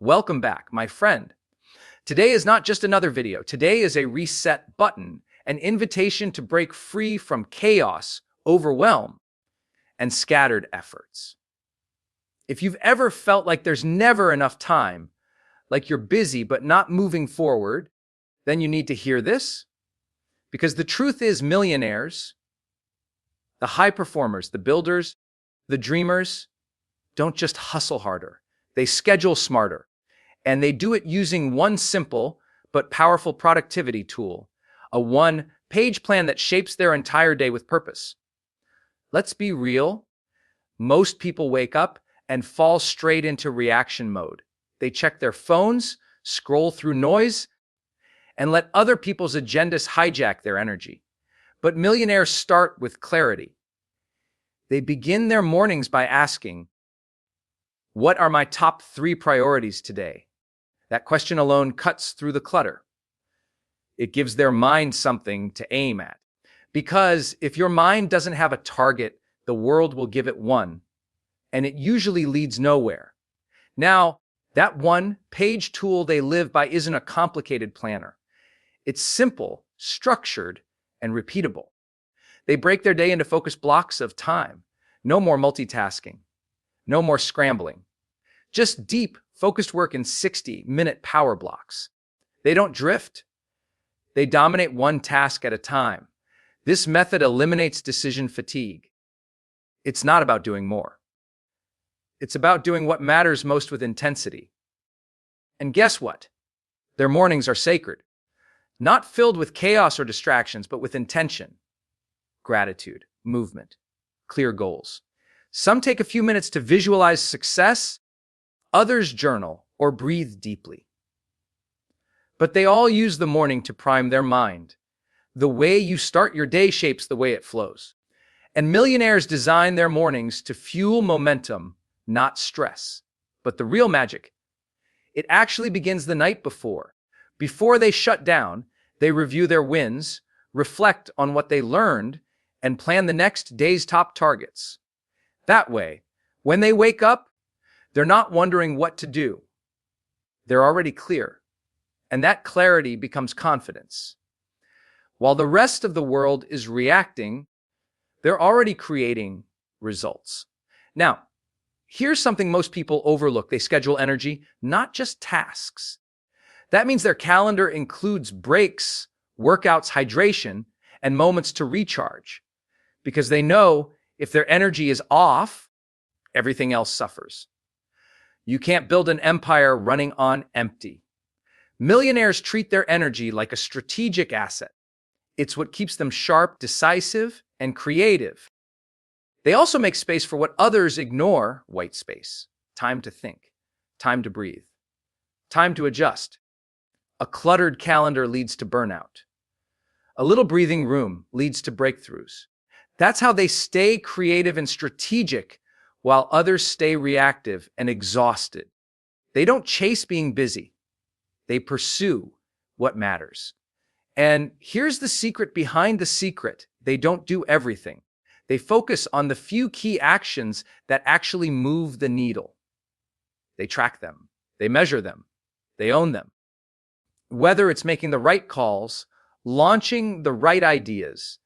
Welcome back, my friend. Today is not just another video. Today is a reset button, an invitation to break free from chaos, overwhelm, and scattered efforts. If you've ever felt like there's never enough time, like you're busy but not moving forward, then you need to hear this. Because the truth is, millionaires, the high performers, the builders, the dreamers, don't just hustle harder. They schedule smarter. And they do it using one simple but powerful productivity tool, a one-page plan that shapes their entire day with purpose. Let's be real. Most people wake up and fall straight into reaction mode. They check their phones, scroll through noise, and let other people's agendas hijack their energy. But millionaires start with clarity. They begin their mornings by asking, "What are my top 3 priorities today?" That question alone cuts through the clutter. It gives their mind something to aim at. Because if your mind doesn't have a target, the world will give it one, and it usually leads nowhere. Now, that one-page tool they live by isn't a complicated planner. It's simple, structured, and repeatable. They break their day into focused blocks of time. No more multitasking. No more scrambling. Just deep, focused work in 60-minute power blocks. They don't drift. They dominate one task at a time. This method eliminates decision fatigue. It's not about doing more. It's about doing what matters most with intensity. And guess what? Their mornings are sacred. Not filled with chaos or distractions, but with intention, gratitude, movement, clear goals. Some take a few minutes to visualize success. Others journal or breathe deeply. But they all use the morning to prime their mind. The way you start your day shapes the way it flows. And millionaires design their mornings to fuel momentum, not stress. But the real magic, it actually begins the night before. Before they shut down, they review their wins, reflect on what they learned, and plan the next day's top targets. That way, when they wake up, they're not wondering what to do. They're already clear. And that clarity becomes confidence. While the rest of the world is reacting, they're already creating results. Now, here's something most people overlook. They schedule energy, not just tasks. That means their calendar includes breaks, workouts, hydration, and moments to recharge. Because they know if their energy is off, everything else suffers. You can't build an empire running on empty. Millionaires treat their energy like a strategic asset. It's what keeps them sharp, decisive, and creative. They also make space for what others ignore: white space, time to think, time to breathe, time to adjust. A cluttered calendar leads to burnout. A little breathing room leads to breakthroughs. That's how they stay creative and strategic while others stay reactive and exhausted. They don't chase being busy. They pursue what matters. And here's the secret behind the secret. They don't do everything. They focus on the few key actions that actually move the needle. They track them. They measure them. They own them. Whether it's making the right calls, launching the right ideas,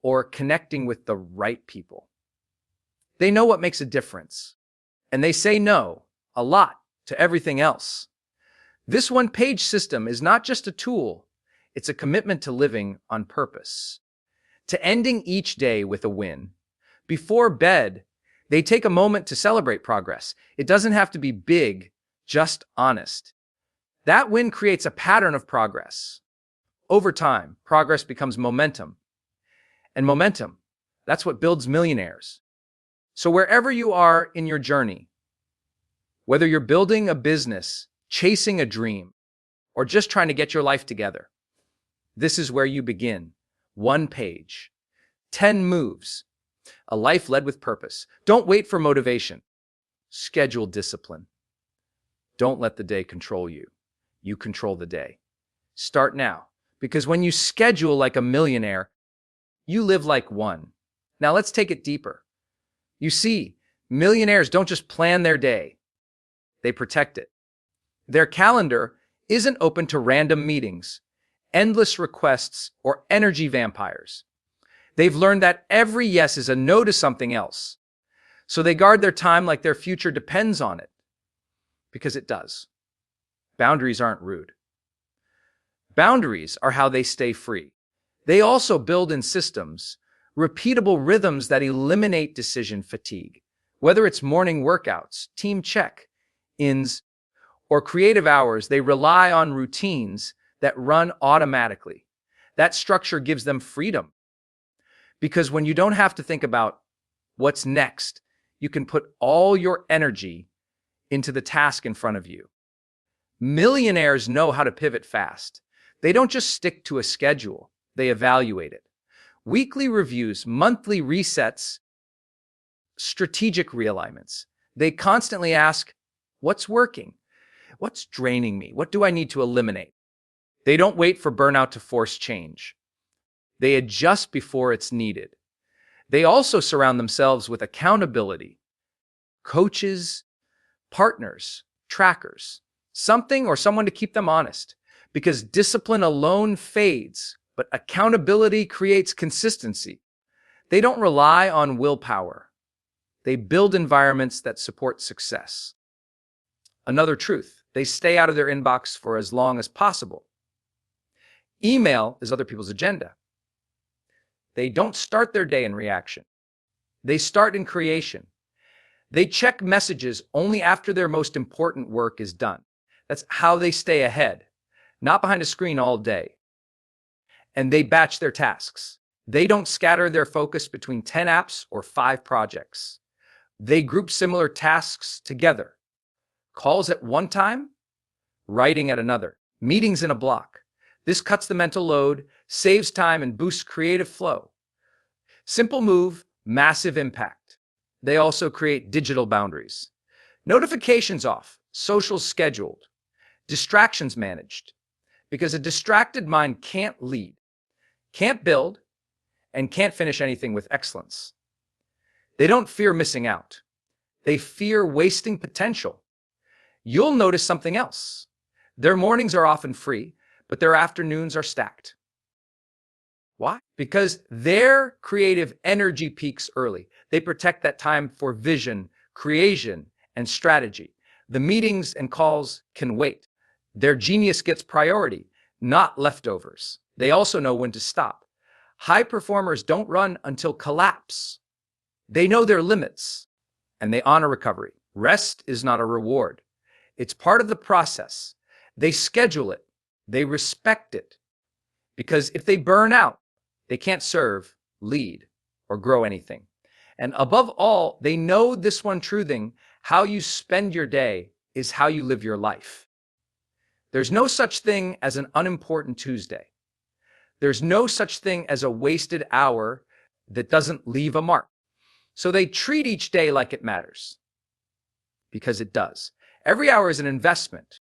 or connecting with the right people. They know what makes a difference, and they say no, a lot, to everything else. This one-page system is not just a tool, it's a commitment to living on purpose, to ending each day with a win. Before bed, they take a moment to celebrate progress. It doesn't have to be big, just honest. That win creates a pattern of progress. Over time, progress becomes momentum. And momentum, that's what builds millionaires. So wherever you are in your journey, whether you're building a business, chasing a dream, or just trying to get your life together, this is where you begin. One page, 10 moves, a life led with purpose. Don't wait for motivation. Schedule discipline. Don't let the day control you. You control the day. Start now, because when you schedule like a millionaire, you live like one. Now let's take it deeper. You see, millionaires don't just plan their day. They protect it. Their calendar isn't open to random meetings, endless requests, or energy vampires. They've learned that every yes is a no to something else. So they guard their time like their future depends on it. Because it does. Boundaries aren't rude. Boundaries are how they stay free. They also build in systems, repeatable rhythms that eliminate decision fatigue. Whether it's morning workouts, team check-ins, or creative hours, they rely on routines that run automatically. That structure gives them freedom. Because when you don't have to think about what's next, you can put all your energy into the task in front of you. Millionaires know how to pivot fast. They don't just stick to a schedule, they evaluate it. Weekly reviews, monthly resets, strategic realignments. They constantly ask, what's working? What's draining me? What do I need to eliminate? They don't wait for burnout to force change. They adjust before it's needed. They also surround themselves with accountability, coaches, partners, trackers, something or someone to keep them honest. Because discipline alone fades, but accountability creates consistency. They don't rely on willpower. They build environments that support success. Another truth, they stay out of their inbox for as long as possible. Email is other people's agenda. They don't start their day in reaction. They start in creation. They check messages only after their most important work is done. That's how they stay ahead, not behind a screen all day. And they batch their tasks. They don't scatter their focus between 10 apps or 5 projects. They group similar tasks together. Calls at one time, writing at another, meetings in a block. This cuts the mental load, saves time, and boosts creative flow. Simple move, massive impact. They also create digital boundaries. Notifications off, socials scheduled, distractions managed. Because a distracted mind can't lead, can't build, and can't finish anything with excellence. They don't fear missing out. They fear wasting potential. You'll notice something else. Their mornings are often free, but their afternoons are stacked. Why? Because their creative energy peaks early. They protect that time for vision, creation, and strategy. The meetings and calls can wait. Their genius gets priority, not leftovers. They also know when to stop. High performers don't run until collapse. They know their limits, and they honor recovery. Rest is not a reward. It's part of the process. They schedule it. They respect it. Because if they burn out, they can't serve, lead, or grow anything. And above all, they know this one true thing: how you spend your day is how you live your life. There's no such thing as an unimportant Tuesday. There's no such thing as a wasted hour that doesn't leave a mark. So they treat each day like it matters. Because it does. Every hour is an investment.